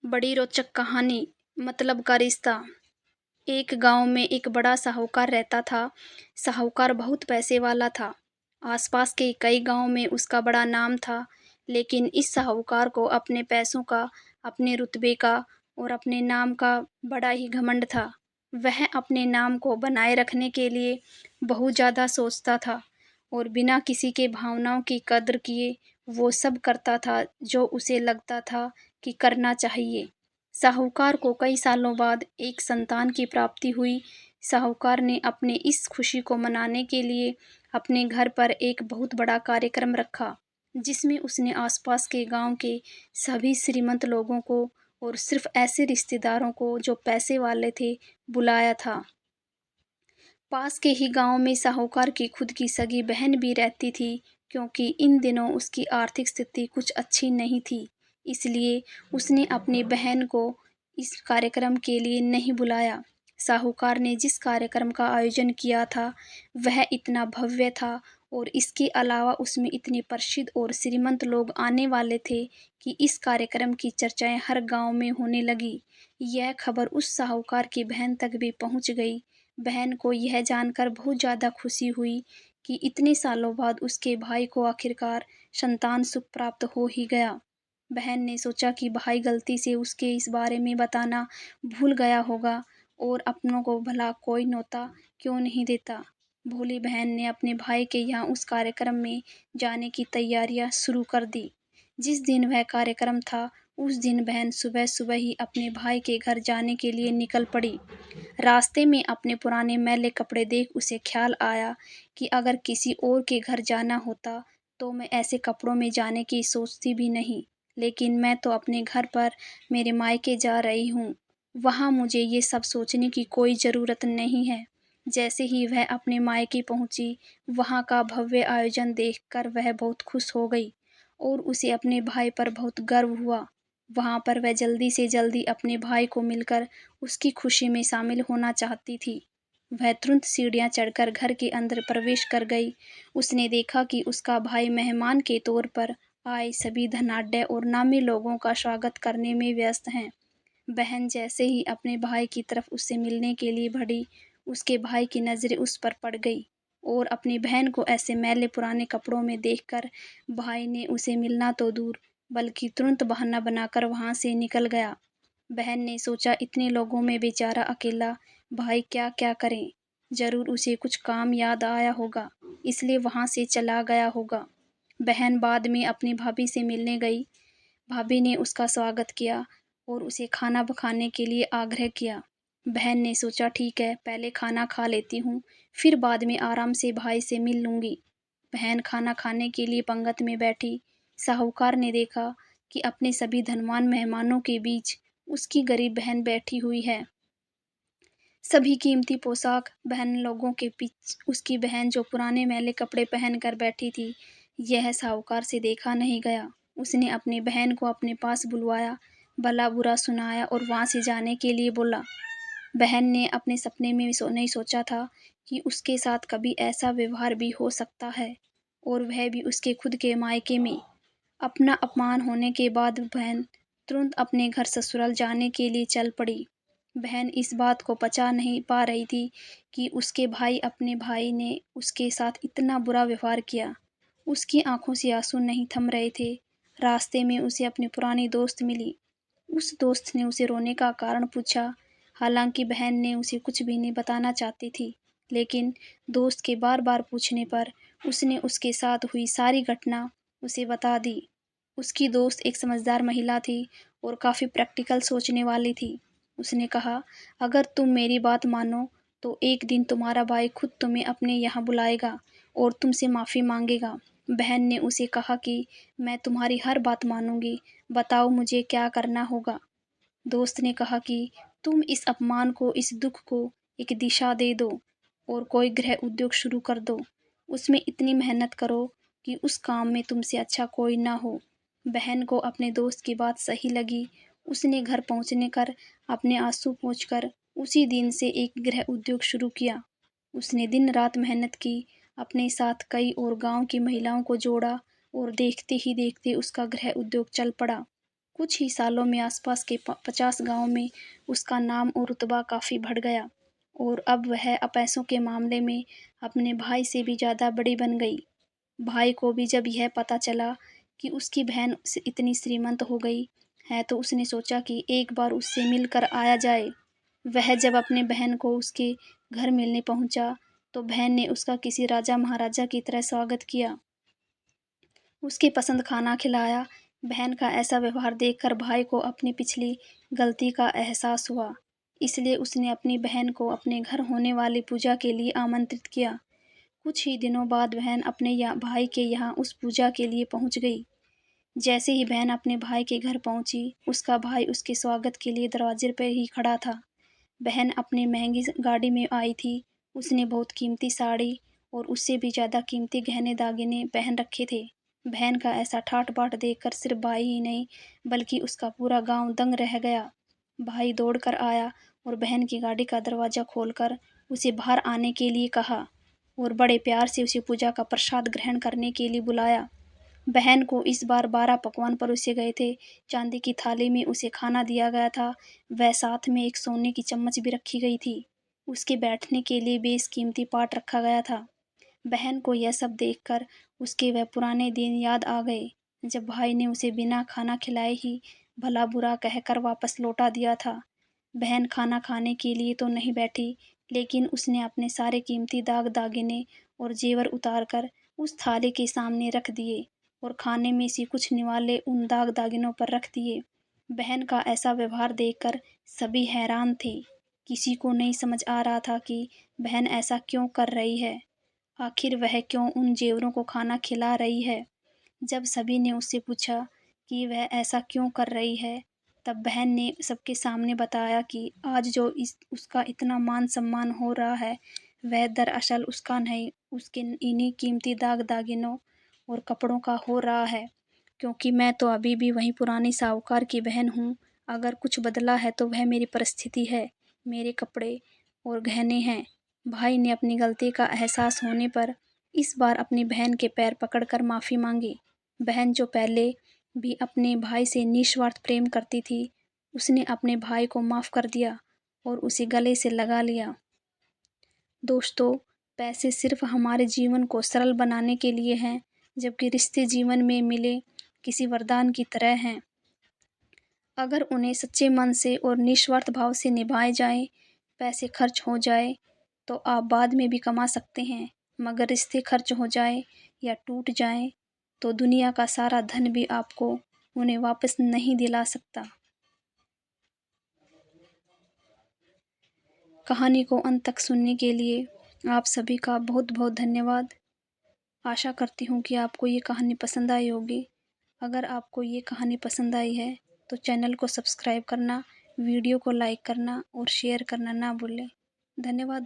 बड़ी रोचक कहानी। मतलब का रिश्ता। एक गांव में एक बड़ा साहूकार रहता था। साहूकार बहुत पैसे वाला था। आसपास के कई गांव में उसका बड़ा नाम था। लेकिन इस साहूकार को अपने पैसों का, अपने रुतबे का और अपने नाम का बड़ा ही घमंड था। वह अपने नाम को बनाए रखने के लिए बहुत ज़्यादा सोचता था और बिना किसी के भावनाओं की कद्र किए वो सब करता था जो उसे लगता था कि करना चाहिए। साहूकार को कई सालों बाद एक संतान की प्राप्ति हुई। साहूकार ने अपने इस खुशी को मनाने के लिए अपने घर पर एक बहुत बड़ा कार्यक्रम रखा, जिसमें उसने आसपास के गांव के सभी श्रीमंत लोगों को और सिर्फ ऐसे रिश्तेदारों को जो पैसे वाले थे बुलाया था। पास के ही गांव में साहूकार की खुद की सगी बहन भी रहती थी। क्योंकि इन दिनों उसकी आर्थिक स्थिति कुछ अच्छी नहीं थी, इसलिए उसने अपनी बहन को इस कार्यक्रम के लिए नहीं बुलाया। साहूकार ने जिस कार्यक्रम का आयोजन किया था वह इतना भव्य था और इसके अलावा उसमें इतने प्रसिद्ध और श्रीमंत लोग आने वाले थे कि इस कार्यक्रम की चर्चाएं हर गांव में होने लगी। यह खबर उस साहूकार की बहन तक भी पहुंच गई। बहन को यह जानकर बहुत ज़्यादा खुशी हुई कि इतने सालों बाद उसके भाई को आखिरकार संतान सुख प्राप्त हो ही गया। बहन ने सोचा कि भाई गलती से उसके इस बारे में बताना भूल गया होगा और अपनों को भला कोई न्योता क्यों नहीं देता। भोली बहन ने अपने भाई के यहाँ उस कार्यक्रम में जाने की तैयारियां शुरू कर दी। जिस दिन वह कार्यक्रम था उस दिन बहन सुबह सुबह ही अपने भाई के घर जाने के लिए निकल पड़ी। रास्ते में अपने पुराने मैले कपड़े देख उसे ख्याल आया कि अगर किसी और के घर जाना होता तो मैं ऐसे कपड़ों में जाने की सोचती भी नहीं, लेकिन मैं तो अपने घर पर मेरे मायके जा रही हूँ, वहाँ मुझे ये सब सोचने की कोई ज़रूरत नहीं है। जैसे ही वह अपने मायके पहुँची, वहाँ का भव्य आयोजन देखकर वह बहुत खुश हो गई और उसे अपने भाई पर बहुत गर्व हुआ। वहाँ पर वह जल्दी से जल्दी अपने भाई को मिलकर उसकी खुशी में शामिल होना चाहती थी। वह तुरंत सीढ़ियाँ चढ़कर घर के अंदर प्रवेश कर गई। उसने देखा कि उसका भाई मेहमान के तौर पर आए सभी धनाढ्य और नामी लोगों का स्वागत करने में व्यस्त हैं। बहन जैसे ही अपने भाई की तरफ उससे मिलने के लिए बढ़ी, उसके भाई की नज़रें उस पर पड़ गई और अपनी बहन को ऐसे मैले पुराने कपड़ों में देखकर भाई ने उसे मिलना तो दूर बल्कि तुरंत बहाना बनाकर वहाँ से निकल गया। बहन ने सोचा इतने लोगों में बेचारा अकेला भाई क्या क्या करे, जरूर उसे कुछ काम याद आया होगा, इसलिए वहाँ से चला गया होगा। बहन बाद में अपनी भाभी से मिलने गई। भाभी ने उसका स्वागत किया और उसे खाना खाने के लिए आग्रह किया। बहन ने सोचा ठीक है, पहले खाना खा लेती हूँ, फिर बाद में आराम से भाई से मिल लूँगी। बहन खाना खाने के लिए पंगत में बैठी। साहूकार ने देखा कि अपने सभी धनवान मेहमानों के बीच उसकी गरीब बहन बैठी हुई है। सभी कीमती पोशाक बहन लोगों के बीच उसकी बहन जो पुराने मैले कपड़े पहन कर बैठी थी, यह साहूकार से देखा नहीं गया। उसने अपनी बहन को अपने पास बुलवाया, भला बुरा सुनाया और वहाँ से जाने के लिए बोला। बहन ने अपने सपने में नहीं सोचा था कि उसके साथ कभी ऐसा व्यवहार भी हो सकता है, और वह भी उसके खुद के मायके में। अपना अपमान होने के बाद बहन तुरंत अपने घर ससुराल जाने के लिए चल पड़ी। बहन इस बात को पचा नहीं पा रही थी कि उसके भाई अपने भाई ने उसके साथ इतना बुरा व्यवहार किया। उसकी आंखों से आंसू नहीं थम रहे थे। रास्ते में उसे अपनी पुरानी दोस्त मिली। उस दोस्त ने उसे रोने का कारण पूछा। हालांकि बहन ने उसे कुछ भी नहीं बताना चाहती थी, लेकिन दोस्त के बार बार पूछने पर उसने उसके साथ हुई सारी घटना उसे बता दी। उसकी दोस्त एक समझदार महिला थी और काफ़ी प्रैक्टिकल सोचने वाली थी। उसने कहा, अगर तुम मेरी बात मानो तो एक दिन तुम्हारा भाई खुद तुम्हें अपने यहाँ बुलाएगा और तुमसे माफ़ी मांगेगा। बहन ने उसे कहा कि मैं तुम्हारी हर बात मानूंगी, बताओ मुझे क्या करना होगा। दोस्त ने कहा कि तुम इस अपमान को, इस दुख को एक दिशा दे दो और कोई गृह उद्योग शुरू कर दो। उसमें इतनी मेहनत करो कि उस काम में तुमसे अच्छा कोई ना हो। बहन को अपने दोस्त की बात सही लगी। उसने घर पहुंचने कर अपने आंसू पोंछकर उसी दिन से एक गृह उद्योग शुरू किया। उसने दिन रात मेहनत की, अपने साथ कई और गांव की महिलाओं को जोड़ा और देखते ही देखते उसका गृह उद्योग चल पड़ा। कुछ ही सालों में आसपास के 50 गाँव में उसका नाम और रुतबा काफ़ी बढ़ गया और अब वह पैसों के मामले में अपने भाई से भी ज़्यादा बड़ी बन गई। भाई को भी जब यह पता चला कि उसकी बहन इतनी श्रीमंत हो गई है तो उसने सोचा कि एक बार उससे मिलकर आया जाए। वह जब अपने बहन को उसके घर मिलने पहुंचा तो बहन ने उसका किसी राजा महाराजा की तरह स्वागत किया, उसकी पसंद खाना खिलाया। बहन का ऐसा व्यवहार देखकर भाई को अपनी पिछली गलती का एहसास हुआ, इसलिए उसने अपनी बहन को अपने घर होने वाली पूजा के लिए आमंत्रित किया। कुछ ही दिनों बाद बहन अपने भाई के यहाँ उस पूजा के लिए पहुँच गई। जैसे ही बहन अपने भाई के घर पहुँची, उसका भाई उसके स्वागत के लिए दरवाजे पर ही खड़ा था। बहन अपनी महंगी गाड़ी में आई थी, उसने बहुत कीमती साड़ी और उससे भी ज़्यादा कीमती गहने दागिने पहन रखे थे। बहन का ऐसा ठाट-बाट देखकर सिर्फ भाई ही नहीं बल्कि उसका पूरा गाँव दंग रह गया। भाई दौड़ कर आया और बहन की गाड़ी का दरवाज़ा खोलकर उसे बाहर आने के लिए कहा और बड़े प्यार से उसे पूजा का प्रसाद ग्रहण करने के लिए बुलाया। बहन को इस बार 12 पकवान परोसे गए थे। चांदी की थाली में उसे खाना दिया गया था। वह साथ में एक सोने की चम्मच भी रखी गई थी। उसके बैठने के लिए बेशकीमती पाट रखा गया था। बहन को यह सब देखकर उसके वह पुराने दिन याद आ गए, जब भाई ने उसे बिना खाना खिलाए ही भला बुरा कहकर वापस लौटा दिया था। बहन खाना खाने के लिए तो नहीं बैठी, लेकिन उसने अपने सारे कीमती दाग दागिने और जेवर उतार कर उस थाली के सामने रख दिए और खाने में से कुछ निवाले उन दाग दागिनों पर रख दिए। बहन का ऐसा व्यवहार देखकर सभी हैरान थे। किसी को नहीं समझ आ रहा था कि बहन ऐसा क्यों कर रही है। आखिर वह क्यों उन जेवरों को खाना खिला रही है। जब सभी ने उससे पूछा कि वह ऐसा क्यों कर रही है, तब बहन ने सबके सामने बताया कि आज जो उसका इतना मान सम्मान हो रहा है, वह दरअसल उसका नहीं, उसके इन्हीं कीमती दाग दागिनों और कपड़ों का हो रहा है। क्योंकि मैं तो अभी भी वही पुरानी साहूकार की बहन हूँ। अगर कुछ बदला है तो वह मेरी परिस्थिति है, मेरे कपड़े और गहने हैं। भाई ने अपनी गलती का एहसास होने पर इस बार अपनी बहन के पैर पकड़कर माफ़ी मांगी। बहन जो पहले भी अपने भाई से निस्वार्थ प्रेम करती थी, उसने अपने भाई को माफ़ कर दिया और उसे गले से लगा लिया। दोस्तों, पैसे सिर्फ हमारे जीवन को सरल बनाने के लिए हैं, जबकि रिश्ते जीवन में मिले किसी वरदान की तरह हैं। अगर उन्हें सच्चे मन से और निस्वार्थ भाव से निभाए जाएं, पैसे खर्च हो जाए तो आप बाद में भी कमा सकते हैं, मगर रिश्ते खर्च हो जाए या टूट जाएं, तो दुनिया का सारा धन भी आपको उन्हें वापस नहीं दिला सकता। कहानी को अंत तक सुनने के लिए आप सभी का बहुत बहुत धन्यवाद। आशा करती हूँ कि आपको ये कहानी पसंद आई होगी। अगर आपको ये कहानी पसंद आई है तो चैनल को सब्सक्राइब करना, वीडियो को लाइक करना और शेयर करना ना भूलें। धन्यवाद।